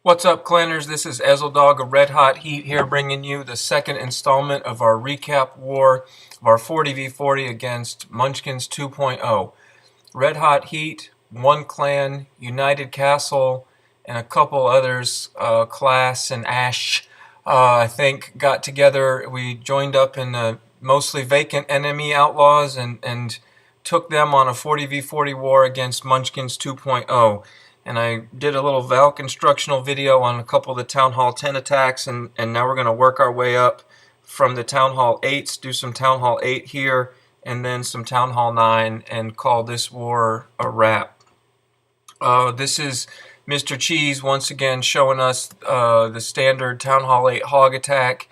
What's up, Clanners? This is Ezeldog of Red Hot Heat here, bringing you the second installment of our recap war of our 40v40 against Munchkins 2.0. Red Hot Heat, one clan, United Castle, and a couple others, Class and Ash, I think, got together. We joined up in mostly vacant enemy outlaws and took them on a 40v40 war against Munchkins 2.0. And I did a little Valk instructional video on a couple of the Town Hall 10 attacks, and now we're going to work our way up from the Town Hall 8s, do some Town Hall 8 here, and then some Town Hall 9, and call this war a wrap. This is Mr. Cheese once again showing us the standard Town Hall 8 hog attack.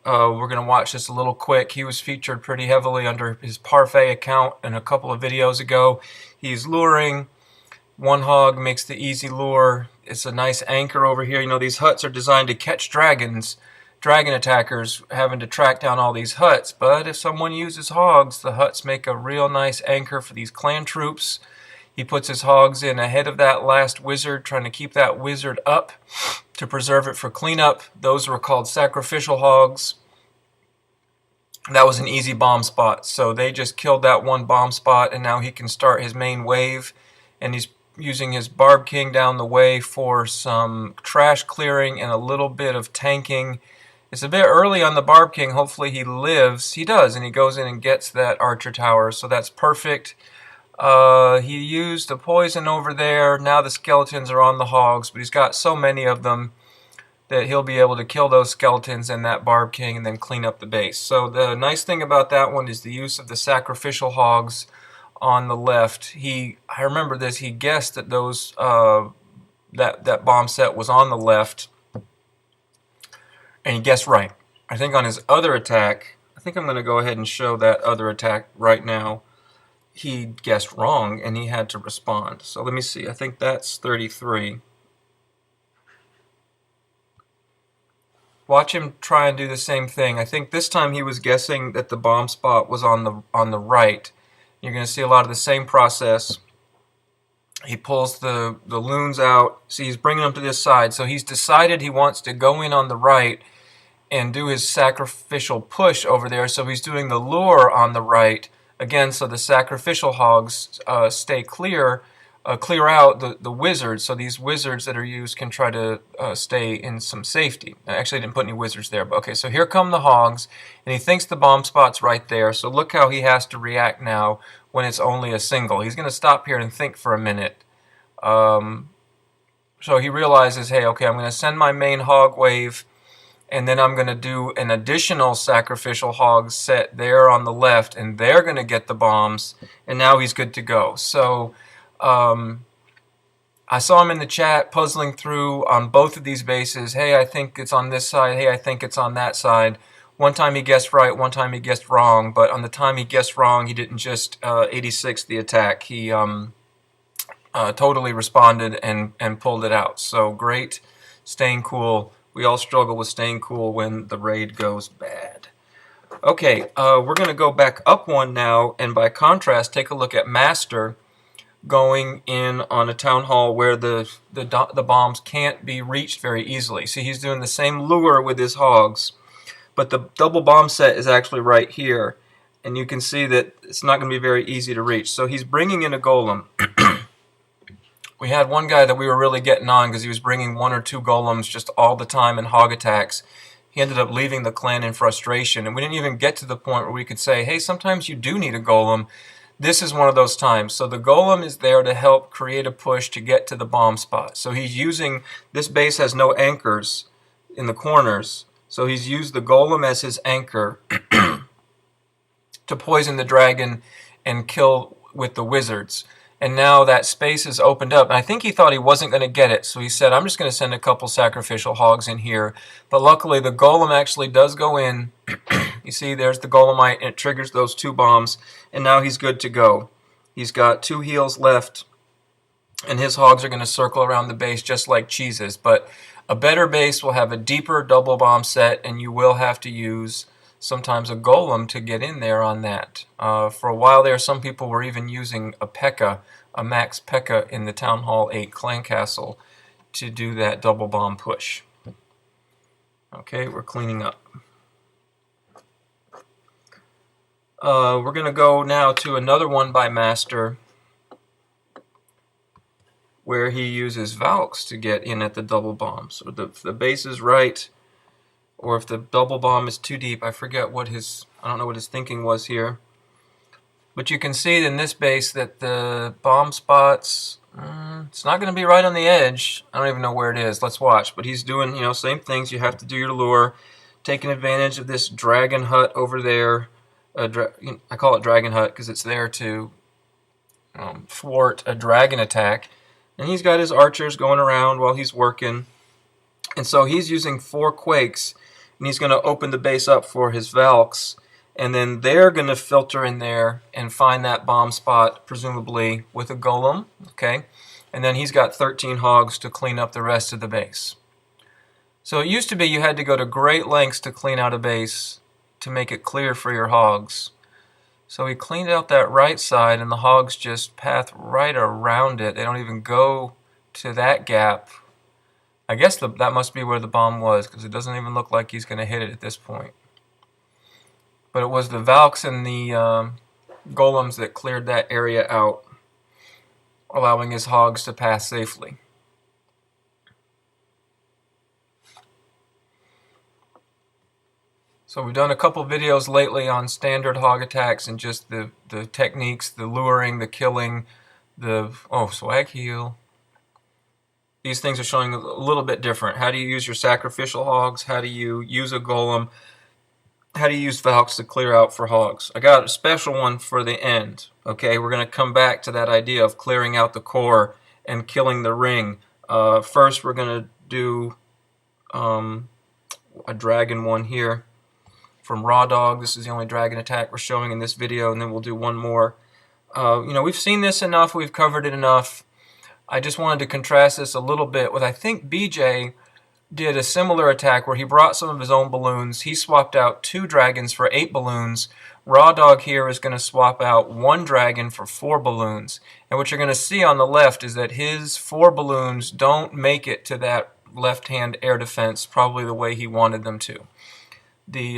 We're going to watch this a little quick. He was featured pretty heavily under his Parfait account in a couple of videos ago. He's luring. One hog makes the easy lure. It's a nice anchor over here. You know, these huts are designed to catch dragons, dragon attackers having to track down all these huts. But if someone uses hogs, the huts make a real nice anchor for these clan troops. He puts his hogs in ahead of that last wizard, trying to keep that wizard up to preserve it for cleanup. Those were called sacrificial hogs. That was an easy bomb spot. So they just killed that one bomb spot, and now he can start his main wave. And he's using his Barb King down the way for some trash clearing and a little bit of tanking. It's a bit early on the Barb King. Hopefully he lives. He does, and he goes in and gets that archer tower, so that's perfect. He used a poison over there. Now the skeletons are on the hogs, but he's got so many of them that he'll be able to kill those skeletons and that Barb King and then clean up the base. So the nice thing about that one is the use of the sacrificial hogs on the left. I remember this, he guessed that those that bomb set was on the left, and he guessed right. I think on his other attack, I think I'm going to go ahead and show that other attack right now. He guessed wrong and he had to respond. So let me see, I think that's 33. Watch him try and do the same thing. I think this time he was guessing that the bomb spot was on the right. You're going to see a lot of the same process. He pulls the loons out. See, he's bringing them to this side. So he's decided he wants to go in on the right and do his sacrificial push over there. So he's doing the lure on the right. Again, so the sacrificial hogs stay clear out the wizards. So these wizards that are used can try to stay in some safety. Actually, I didn't put any wizards there, but okay, so here come the hogs, and he thinks the bomb spot's right there. So look how he has to react now when it's only a single. He's going to stop here and think for a minute. So he realizes, hey, okay, I'm going to send my main hog wave, and then I'm going to do an additional sacrificial hog set there on the left, and they're going to get the bombs, and now he's good to go. So I saw him in the chat puzzling through on both of these bases. Hey, I think it's on this side. Hey, I think it's on that side. One time he guessed right, one time he guessed wrong. But on the time he guessed wrong, he didn't just 86 the attack. He totally responded and pulled it out. So great, staying cool. We all struggle with staying cool when the raid goes bad. Okay, we're going to go back up one now, and by contrast, take a look at Master going in on a town hall where the bombs can't be reached very easily. See, he's doing the same lure with his hogs, but the double bomb set is actually right here, and you can see that it's not going to be very easy to reach. So he's bringing in a golem. We had one guy that we were really getting on because he was bringing 1 or 2 golems just all the time in hog attacks. He ended up leaving the clan in frustration, and we didn't even get to the point where we could say, hey, sometimes you do need a golem. This is one of those times. So the golem is there to help create a push to get to the bomb spot. So he's using, this base has no anchors in the corners, so he's used the golem as his anchor to poison the dragon and kill with the wizards. And now that space is opened up. And I think he thought he wasn't going to get it, so he said, I'm just going to send a couple sacrificial hogs in here. But luckily the golem actually does go in. You see, there's the golemite, and it triggers those 2 bombs, and now he's good to go. He's got 2 heals left, and his hogs are going to circle around the base just like cheeses. But a better base will have a deeper double bomb set, and you will have to use sometimes a golem to get in there on that. For a while there, some people were even using a P.E.K.K.A., a max P.E.K.K.A. in the Town Hall 8 clan castle to do that double bomb push. Okay, we're cleaning up. We're going to go now to another one by Master where he uses Valks to get in at the double bomb. So if the base is right, or if the double bomb is too deep, I forget what I don't know what his thinking was here. But you can see in this base that the bomb spots, it's not going to be right on the edge. I don't even know where it is. Let's watch. But he's doing, same things. You have to do your lure, taking advantage of this dragon hut over there. I call it dragon hut because it's there to thwart a dragon attack. And he's got his archers going around while he's working. And so he's using 4 quakes, and he's going to open the base up for his Valks. And then they're going to filter in there and find that bomb spot, presumably with a golem. Okay? And then he's got 13 hogs to clean up the rest of the base. So it used to be you had to go to great lengths to clean out a base to make it clear for your hogs. So he cleaned out that right side, and the hogs just path right around it. They don't even go to that gap. I guess that must be where the bomb was, because it doesn't even look like he's going to hit it at this point. But it was the Valks and the golems that cleared that area out, allowing his hogs to pass safely. So we've done a couple videos lately on standard hog attacks and just the techniques, the luring, the killing, swag heal. These things are showing a little bit different. How do you use your sacrificial hogs? How do you use a golem? How do you use Valks to clear out for hogs? I got a special one for the end. Okay, we're going to come back to that idea of clearing out the core and killing the ring. First, we're going to do a dragon one here from Raw Dog. This is the only dragon attack we're showing in this video, and then we'll do one more. We've seen this enough. We've covered it enough. I just wanted to contrast this a little bit with, I think BJ did a similar attack where he brought some of his own balloons. He swapped out 2 dragons for 8 balloons. Raw Dog here is going to swap out 1 dragon for 4 balloons. And what you're going to see on the left is that his 4 balloons don't make it to that left-hand air defense probably the way he wanted them to. The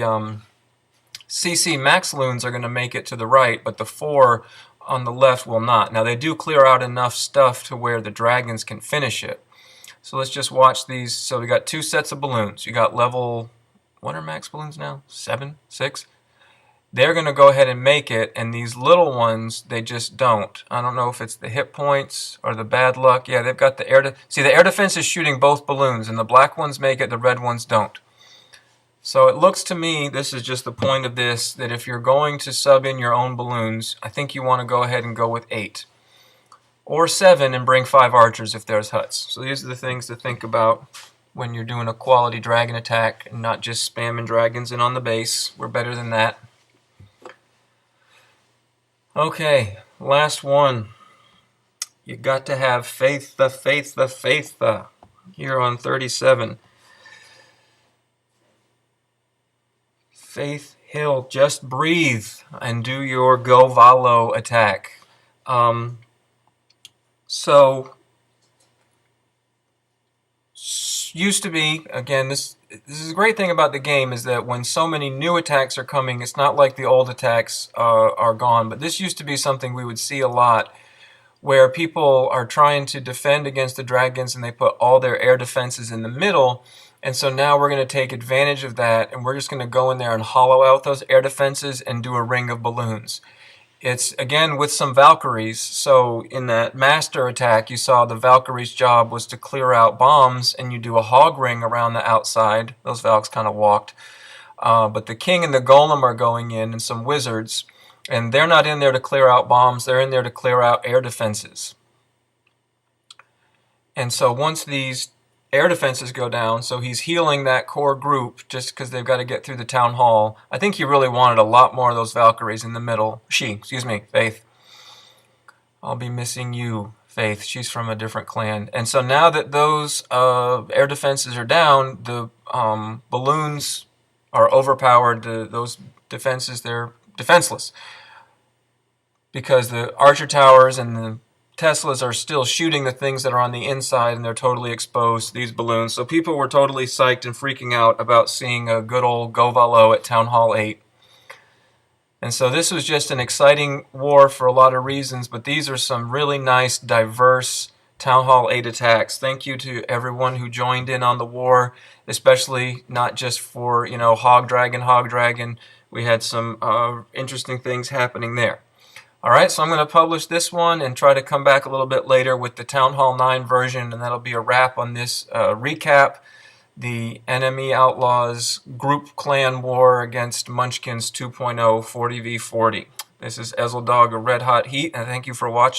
CC Max loons are going to make it to the right, but the 4 on the left will not. Now they do clear out enough stuff to where the dragons can finish it. So let's just watch these. So we got 2 sets of balloons. You got level, what are max balloons now? 7, 6? They're going to go ahead and make it, and these little ones, they just don't. I don't know if it's the hit points or the bad luck. Yeah, they've got the air see, the air defense is shooting both balloons, and the black ones make it, the red ones don't. So it looks to me, this is just the point of this, that if you're going to sub in your own balloons, I think you want to go ahead and go with 8. Or 7 and bring 5 archers if there's huts. So these are the things to think about when you're doing a quality dragon attack and not just spamming dragons in on the base. We're better than that. Okay, last one. You got to have faith here on 37. Faith Hill, just breathe and do your Go Valo attack. So, used to be, again, this is a great thing about the game is that when so many new attacks are coming, it's not like the old attacks are gone. But this used to be something we would see a lot where people are trying to defend against the dragons and they put all their air defenses in the middle. And so now we're going to take advantage of that, and we're just going to go in there and hollow out those air defenses and do a ring of balloons. It's, again, with some Valkyries. So in that master attack, you saw the Valkyrie's job was to clear out bombs, and you do a hog ring around the outside. Those Valks kind of walked. But the king and the golem are going in, and some wizards. And they're not in there to clear out bombs. They're in there to clear out air defenses. And so once these air defenses go down, so he's healing that core group just because they've got to get through the town hall. I think he really wanted a lot more of those Valkyries in the middle. Faith. I'll be missing you, Faith. She's from a different clan. And so now that those air defenses are down, the balloons are overpowered. Those defenses, they're defenseless. Because the archer towers and the Teslas are still shooting the things that are on the inside, and they're totally exposed to these balloons. So people were totally psyched and freaking out about seeing a good old Govalo at Town Hall 8. And so this was just an exciting war for a lot of reasons, but these are some really nice, diverse Town Hall 8 attacks. Thank you to everyone who joined in on the war, especially not just for, Hog Dragon. We had some interesting things happening there. All right, so I'm going to publish this one and try to come back a little bit later with the Town Hall 9 version, and that'll be a wrap on this recap, the Enemy Outlaws Group Clan War against Munchkins 2.0 40v40. This is Ezeldog of Red Hot Heat, and thank you for watching.